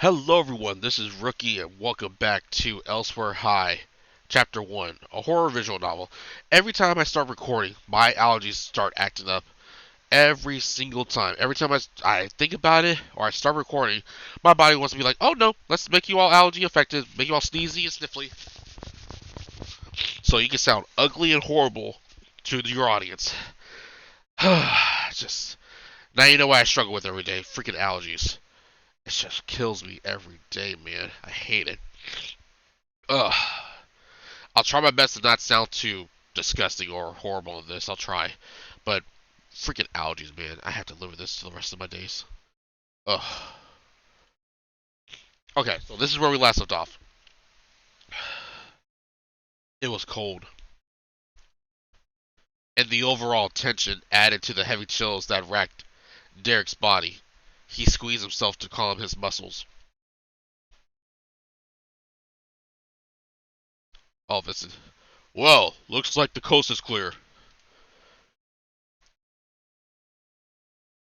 Hello everyone, this is Rookie and welcome back to Elsewhere High, Chapter 1, a horror visual novel. Every time I start recording, my allergies start acting up. Every single time. Every time I think about it or I start recording, my body wants to be like, oh no, let's make you all allergy affected, make you all sneezy and sniffly, so you can sound ugly and horrible to your audience. Just, now you know why I struggle with every day, freaking allergies. It just kills me every day, man. I hate it. Ugh. I'll try my best to not sound too disgusting or horrible in this. I'll try. But freaking allergies, man. I have to live with this for the rest of my days. Ugh. Okay, so this is where we last left off. It was cold. And the overall tension added to the heavy chills that racked Derek's body. He squeezed himself to calm his muscles. Oh, Vincent. Well, looks like the coast is clear.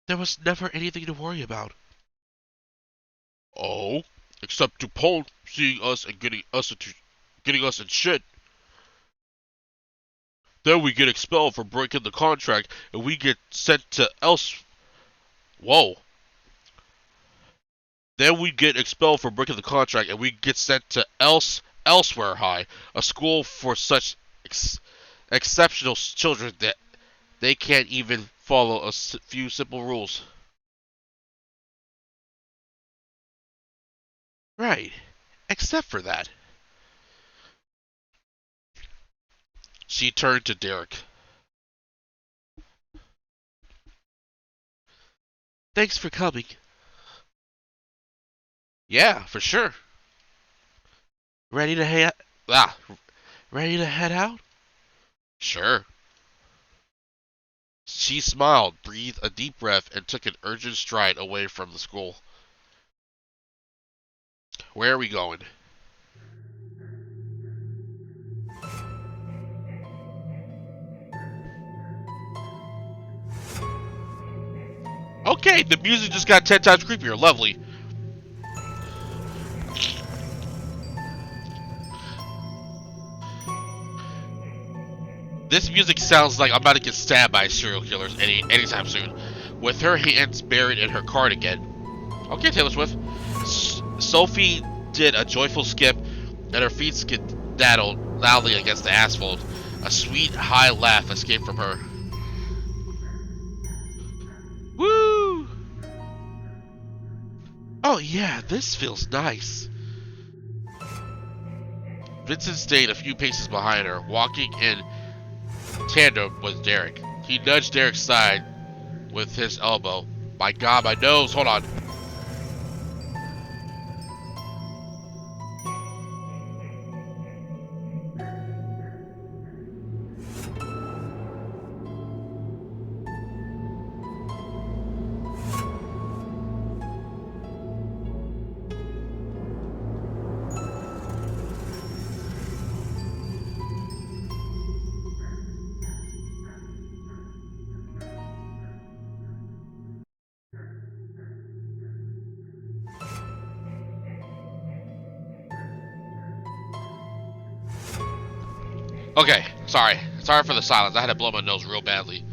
There was never anything to worry about. Oh? Except Dupont seeing us and getting us in shit. Then we get expelled for breaking the contract and we get sent to Whoa. Then we get expelled for breaking the contract and we get sent to Elsewhere High, a school for such exceptional children that they can't even follow a few simple rules. Right. Except for that. She turned to Derek. Thanks for coming. Yeah, for sure. Ready to head ready to head out? Sure. She smiled, breathed a deep breath, and took an urgent stride away from the school. Where are we going? Okay, the music just got 10 times creepier. Lovely. This music sounds like I'm about to get stabbed by serial killers anytime soon. With her hands buried in her cardigan. Okay, Taylor Swift. Sophie did a joyful skip, and her feet skedaddled loudly against the asphalt. A sweet, high laugh escaped from her. Woo! Oh yeah, this feels nice. Vincent stayed a few paces behind her, walking in tandem with Derek. He nudged Derek's side with his elbow. My God, my nose! Hold on. Okay, sorry. Sorry for the silence. I had to blow my nose real badly.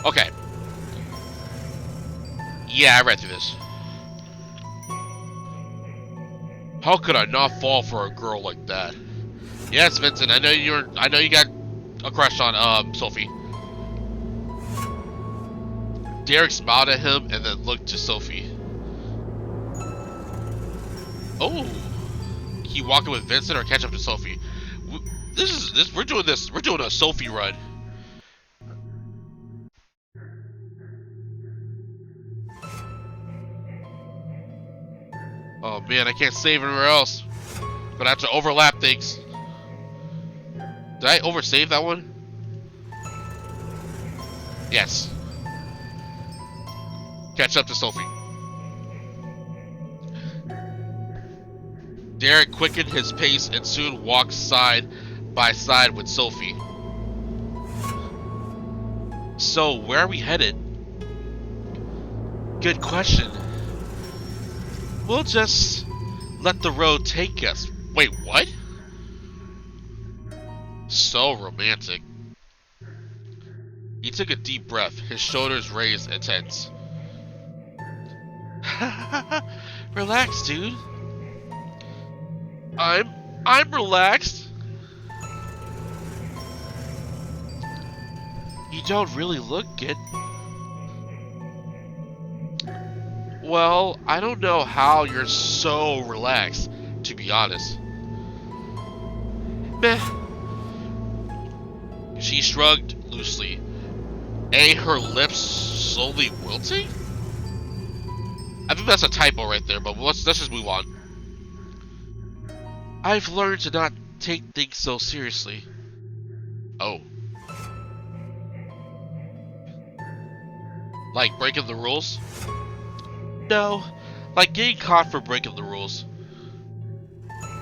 Okay. Yeah, I read through this. How could I not fall for a girl like that? Yes, Vincent. I know you got a crush on Sophie. Derek smiled at him and then looked to Sophie. Oh, he walking with Vincent or catch up to Sophie? We're doing this. We're doing a Sophie run. Oh man, I can't save anywhere else. Gonna have to overlap things. Did I oversave that one? Yes. Catch up to Sophie. Derek quickened his pace and soon walked side by side with Sophie. So, where are we headed? Good question. We'll just let the road take us. Wait, what? So romantic. He took a deep breath, his shoulders raised and tense. Relax, dude. I'm relaxed. You don't really look it. Well, I don't know how you're so relaxed, to be honest. Meh. She shrugged loosely. Her lips slowly wilting? I think that's a typo right there, but let's just move on. I've learned to not take things so seriously. Oh. Like breaking the rules? No, like getting caught for breaking the rules.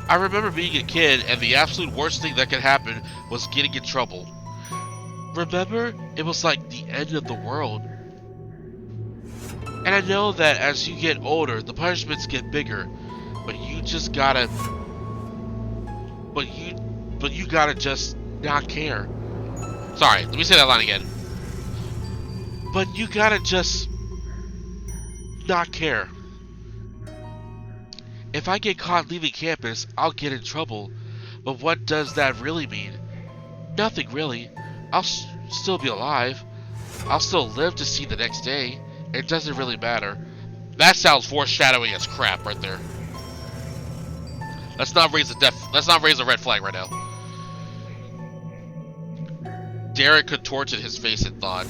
I remember being a kid, and the absolute worst thing that could happen was getting in trouble. Remember? It was like the end of the world. And I know that as you get older, the punishments get bigger, but you just gotta... But you gotta just not care. Sorry, let me say that line again. But you gotta just not care. If I get caught leaving campus, I'll get in trouble. But what does that really mean? Nothing really. I'll still be alive. I'll still live to see the next day. It doesn't really matter. That sounds foreshadowing as crap right there. Let's not raise a red flag right now. Derek contorted his face in thought.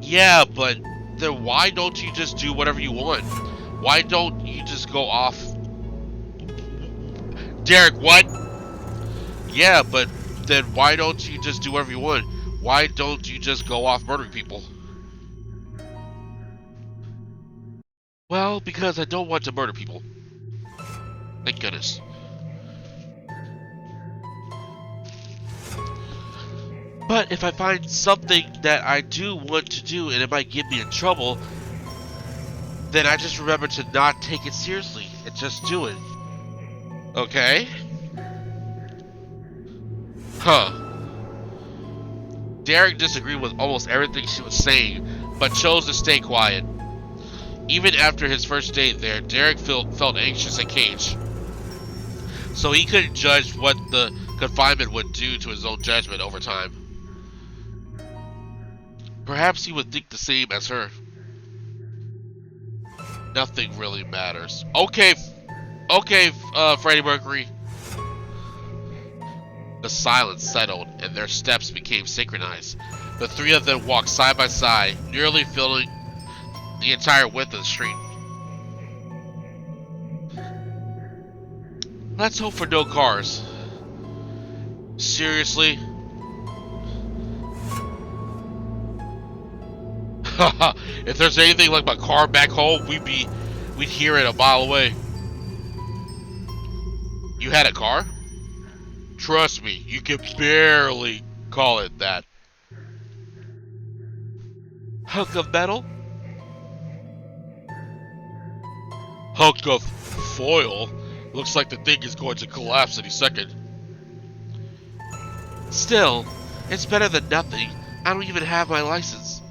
Yeah, but then why don't you just do whatever you want? Why don't you just go off? Derek, what? Yeah, but then why don't you just do whatever you want? Why don't you just go off murdering people? Well, because I don't want to murder people. Thank goodness. But if I find something that I do want to do and it might get me in trouble, then I just remember to not take it seriously and just do it. Okay? Huh. Derek disagreed with almost everything she was saying, but chose to stay quiet. Even after his first date there, Derek felt anxious and caged. So he couldn't judge what the confinement would do to his own judgment over time. Perhaps he would think the same as her. Nothing really matters. Okay, Freddie Mercury. The silence settled, and their steps became synchronized. The three of them walked side by side, nearly filling the entire width of the street. Let's hope for no cars. Seriously? Haha, if there's anything like my car back home, we'd hear it a mile away. You had a car? Trust me, you can barely call it that. Hunk of metal? Hunk of foil? Looks like the thing is going to collapse any second. Still, it's better than nothing. I don't even have my license.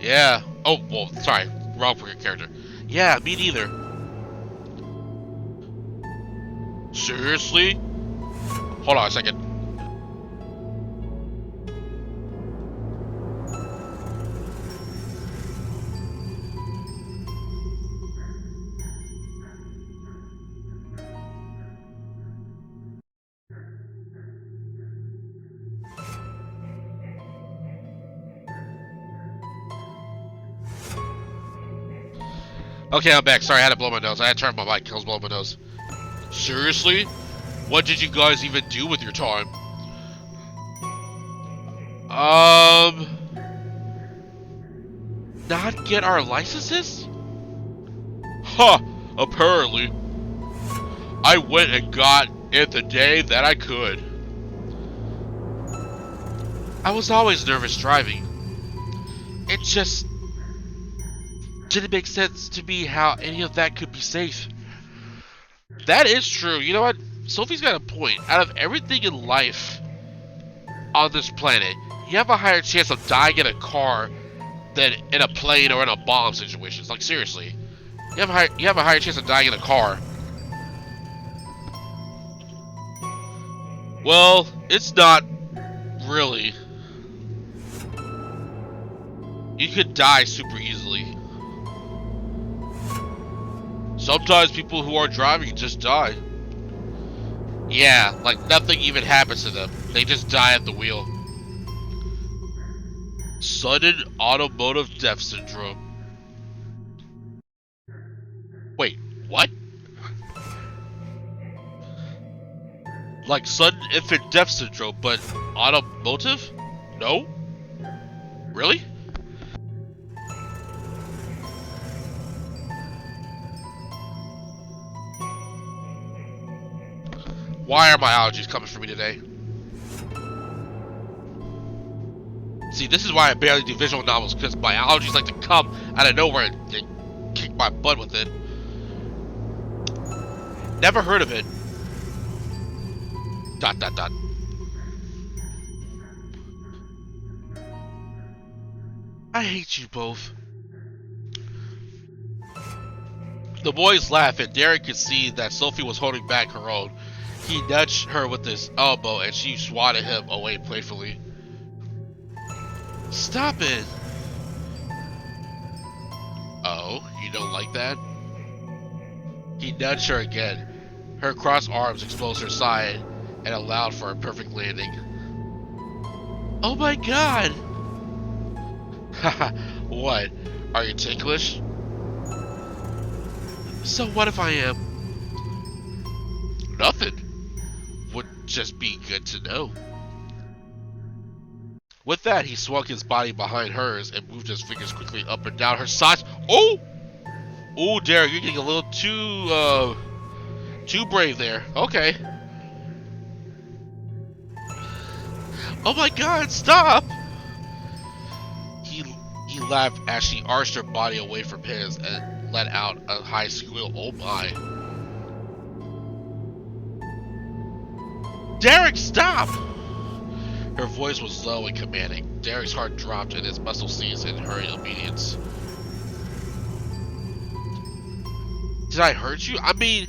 Yeah. Oh, well, sorry. Wrong for your character. Yeah, me neither. Seriously? Hold on a second. Okay, I'm back. Sorry, I had to blow my nose. I had to turn my mic. I was blowing my nose. Seriously? What did you guys even do with your time? Not get our licenses? Huh, apparently. I went and got it the day that I could. I was always nervous driving. It just didn't make sense to me how any of that could be safe. That is true. You know what? Sophie's got a point. Out of everything in life on this planet, you have a higher chance of dying in a car than in a plane or in a bomb situation. Like, seriously. You have a higher chance of dying in a car. Well, it's not really. You could die super easily. Sometimes people who are driving just die. Yeah, like nothing even happens to them. They just die at the wheel. Sudden automotive death syndrome. Wait, what? Like sudden infant death syndrome, but automotive? No? Really? Why are my allergies coming for me today? See, this is why I barely do visual novels, because my allergies like to come out of nowhere and kick my butt with it. Never heard of it. ... I hate you both. The boys laugh, and Derek could see that Sophie was holding back her own. He nudged her with his elbow, and she swatted him away playfully. Stop it! Oh, you don't like that? He nudged her again. Her crossed arms exposed her side and allowed for a perfect landing. Oh my god! Haha, what? Are you ticklish? So what if I am? Nothing. Would just be good to know. With that, he swung his body behind hers and moved his fingers quickly up and down her sides. Oh! Oh, Derek, you're getting a little too brave there. Okay. Oh my god, stop! He laughed as she arched her body away from his and let out a high squeal. Oh my. Derek, stop! Her voice was low and commanding. Derek's heart dropped and his muscles seized in hurried obedience. Did I hurt you? I mean,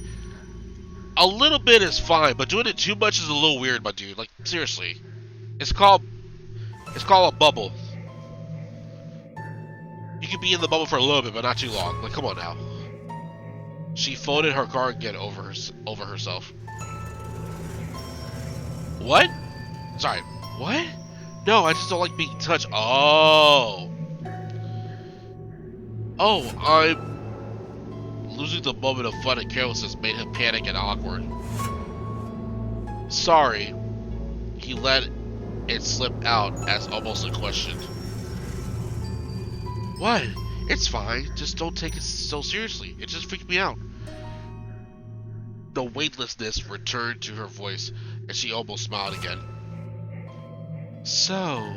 a little bit is fine, but doing it too much is a little weird, my dude. Like, seriously. It's called a bubble. You can be in the bubble for a little bit, but not too long. Like, come on now. She folded her cardigan over herself. What? Sorry. What? No, I just don't like being touched. Oh. Oh, I'm losing the moment of fun and carelessness made him panic and awkward. Sorry. He let it slip out as almost a question. What? It's fine. Just don't take it so seriously. It just freaked me out. The weightlessness returned to her voice, and she almost smiled again. So...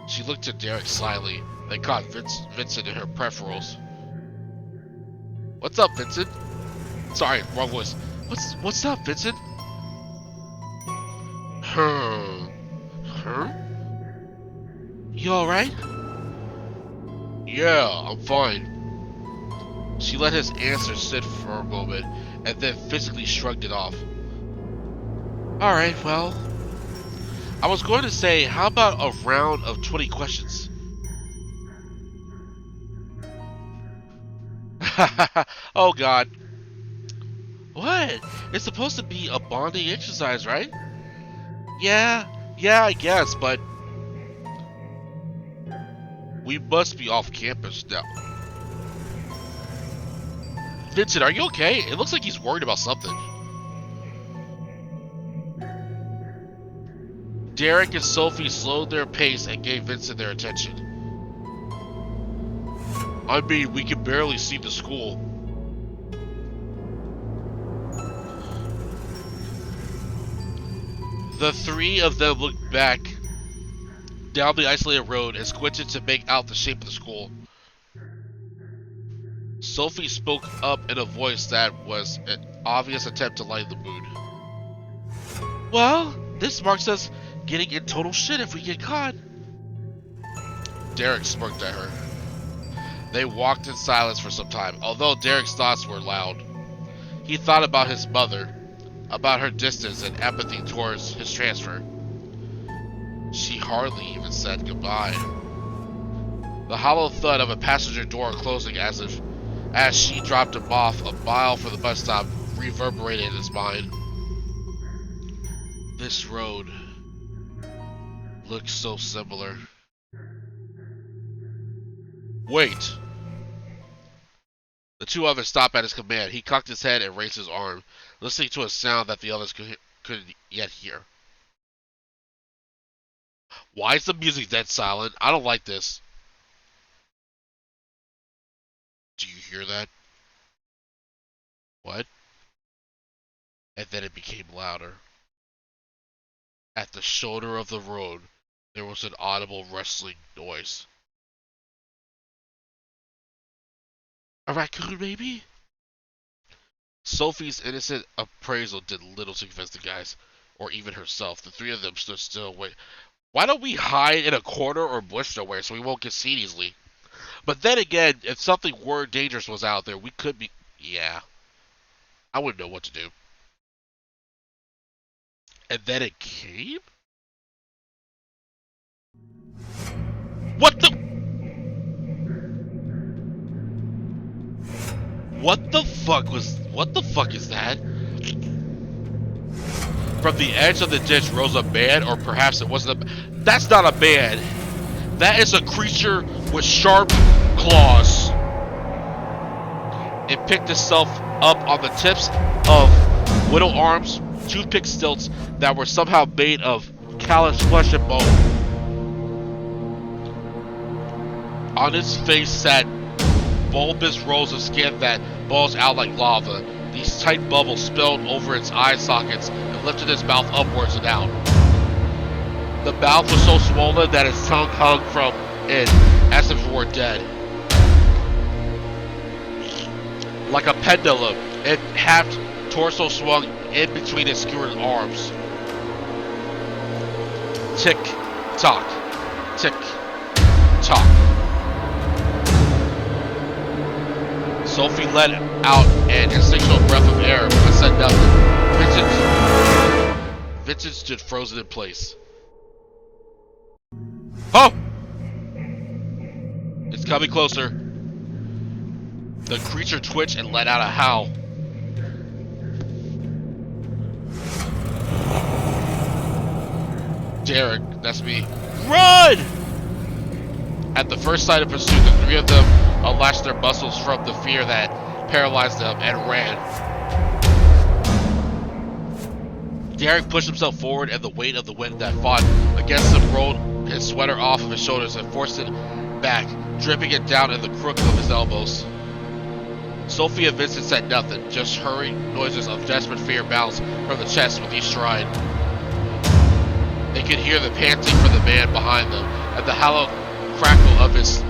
She looked at Derek slyly, then caught Vincent in her peripherals. What's up, Vincent? Sorry, wrong voice. What's up, Vincent? Huh? You alright? Yeah, I'm fine. She let his answer sit for a moment, and then physically shrugged it off. Alright, well... I was going to say, how about a round of 20 questions? Oh god. What? It's supposed to be a bonding exercise, right? Yeah, I guess, but... We must be off campus now. Vincent, are you okay? It looks like he's worried about something. Derek and Sophie slowed their pace and gave Vincent their attention. I mean, we can barely see the school. The three of them looked back down the isolated road and squinted to make out the shape of the school. Sophie spoke up in a voice that was an obvious attempt to lighten the mood. Well, this marks us getting in total shit if we get caught. Derek smirked at her. They walked in silence for some time, although Derek's thoughts were loud. He thought about his mother, about her distance and apathy towards his transfer. She hardly even said goodbye. The hollow thud of a passenger door closing as she dropped him off a mile from the bus stop reverberated in his mind. This road looks so similar. Wait! The two others stopped at his command. He cocked his head and raised his arm, listening to a sound that the others couldn't yet hear. Why is the music dead silent? I don't like this. Do you hear that? What? And then it became louder. At the shoulder of the road, there was an audible rustling noise. A raccoon, maybe? Sophie's innocent appraisal did little to convince the guys, or even herself. The three of them stood still. Wait, why don't we hide in a corner or bush somewhere so we won't get seen easily? But then again, if something were dangerous was out there, we could be... Yeah. I wouldn't know what to do. And then it came? What the... What the fuck is that? From the edge of the ditch rose a man, or perhaps it wasn't a... That's not a man. That is a creature with sharp claws. It picked itself up on the tips of widow arms, toothpick stilts that were somehow made of callous flesh and bone. On its face sat bulbous rows of skin that bulged out like lava. These tight bubbles spilled over its eye sockets and lifted its mouth upwards and out. The mouth was so swollen that its tongue hung from it as if it were dead. Like a pendulum, its half torso swung in between its skewered arms. Tick, tock, tick, tock. Sophie let out an instinctual breath of air, but said nothing. Vincent stood frozen in place. Oh! It's coming closer. The creature twitched and let out a howl. Derek, that's me. Run! At the first sight of pursuit, the three of them unlatched their muscles from the fear that paralyzed them and ran. Derek pushed himself forward, and the weight of the wind that fought against him rolled his sweater off of his shoulders and forced it back, dripping it down in the crook of his elbows. Sophie and Vincent said nothing, just hurrying noises of desperate fear bounced from the chest with each stride. They could hear the panting from the man behind them, and the hollow crackle of his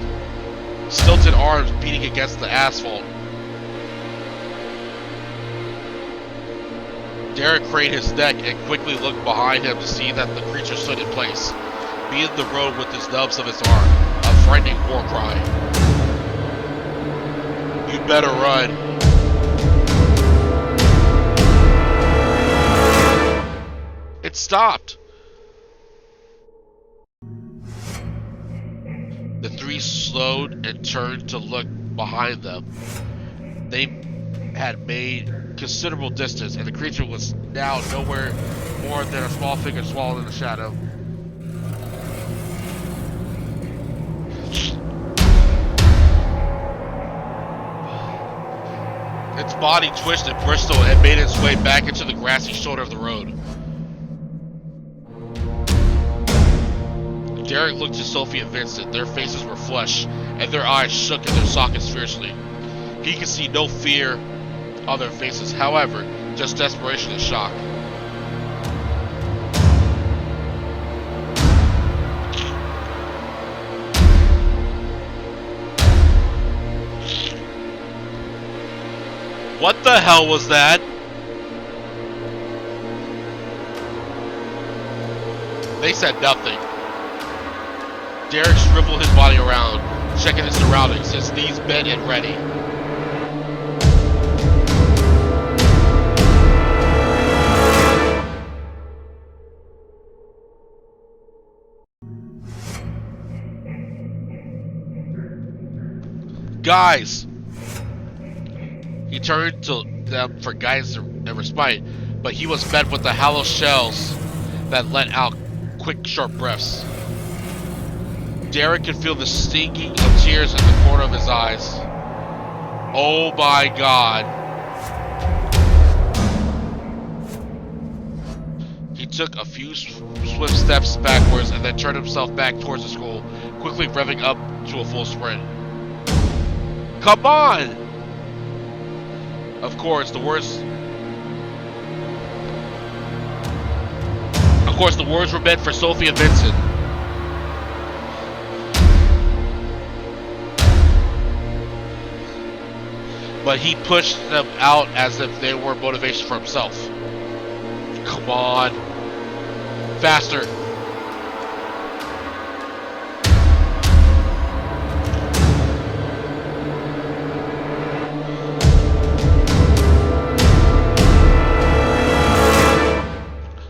stilted arms beating against the asphalt. Derek craned his neck and quickly looked behind him to see that the creature stood in place, beating the road with the nubs of its arm, a frightening war cry. "You'd better run." It stopped. The three slowed and turned to look behind them. They had made considerable distance, and the creature was now nowhere more than a small figure swallowed in the shadow. Its body twisted and bristled and made its way back into the grassy shoulder of the road. Derek looked to Sophie and Vincent. Their faces were flush, and their eyes shook in their sockets fiercely. He could see no fear on their faces, however, just desperation and shock. What the hell was that? They said nothing. Derek shriveled his body around, checking his surroundings, his knees bent and ready. Guys! He turned to them for guidance and respite, but he was met with the hollow shells that let out quick, sharp breaths. Derek could feel the stinging of tears in the corner of his eyes. Oh my god. He took a few swift steps backwards and then turned himself back towards the school, quickly revving up to a full sprint. Come on! Of course, the words were meant for Sophie and Vincent. But he pushed them out as if they were motivation for himself. Come on. Faster.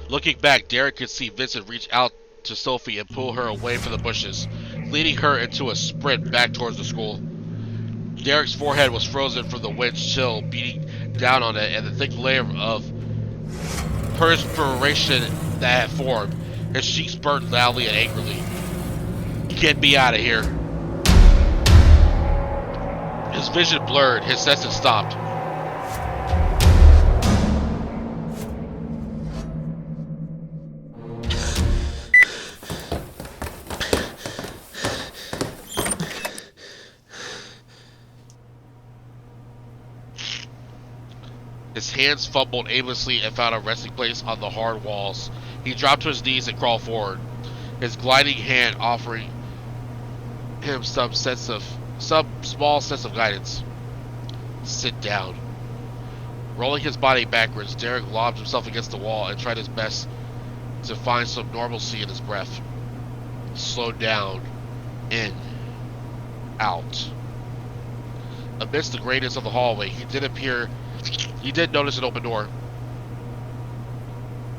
Looking back, Derek could see Vincent reach out to Sophie and pull her away from the bushes, leading her into a sprint back towards the school. Derek's forehead was frozen from the wind's chill beating down on it and the thick layer of perspiration that had formed. His cheeks burned loudly and angrily. Get me out of here. His vision blurred, his senses stopped. His hands fumbled aimlessly and found a resting place on the hard walls. He dropped to his knees and crawled forward, his gliding hand offering him some small sense of guidance. Sit down. Rolling his body backwards, Derek lobbed himself against the wall and tried his best to find some normalcy in his breath. Slowed down. In. Out. Amidst the grayness of the hallway, he did notice an open door.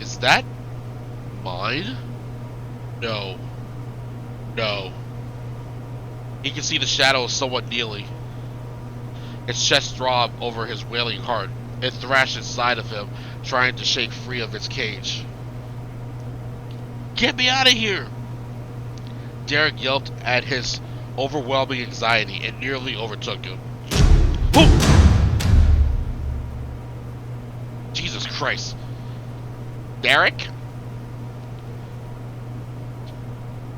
Is that mine? No. No. He can see the shadow of someone kneeling. Its chest throbbed over his wailing heart. It thrashed inside of him, trying to shake free of its cage. Get me out of here! Derek yelped at his overwhelming anxiety and nearly overtook him. Whoa! Jesus Christ. Derek?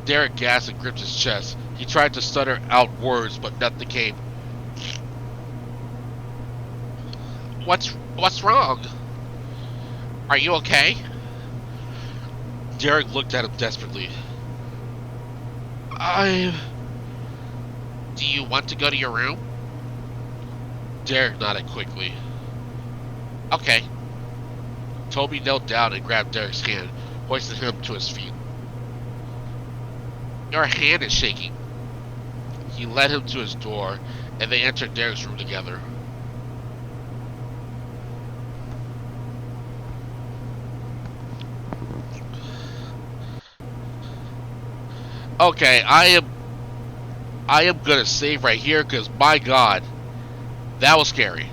Derek gasped and gripped his chest. He tried to stutter out words, but nothing came. What's wrong? Are you okay? Derek looked at him desperately. Do you want to go to your room? Derek nodded quickly. Okay. Toby knelt down and grabbed Derek's hand, hoisting him to his feet. Your hand is shaking. He led him to his door, and they entered Derek's room together. Okay, I am gonna save right here, because my god, that was scary.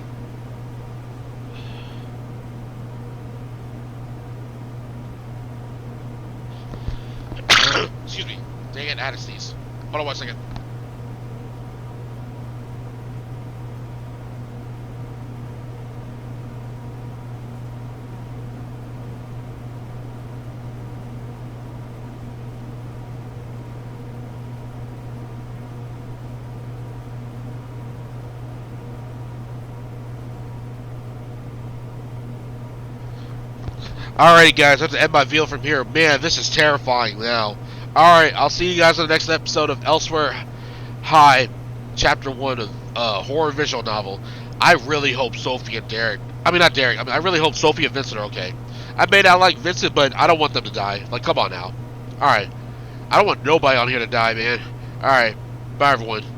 Excuse me. Dang it, I had to sneeze. Hold on 1 second. Alrighty guys, I have to end my video from here. Man, this is terrifying now. Alright, I'll see you guys on the next episode of Elsewhere High, Chapter 1 of horror visual novel, I really hope Sophie and Derek. I mean, not Derek. I mean, I really hope Sophie and Vincent are okay. I may not like Vincent, but I don't want them to die. Like, come on now. All right. I don't want nobody on here to die, man. All right. Bye, everyone.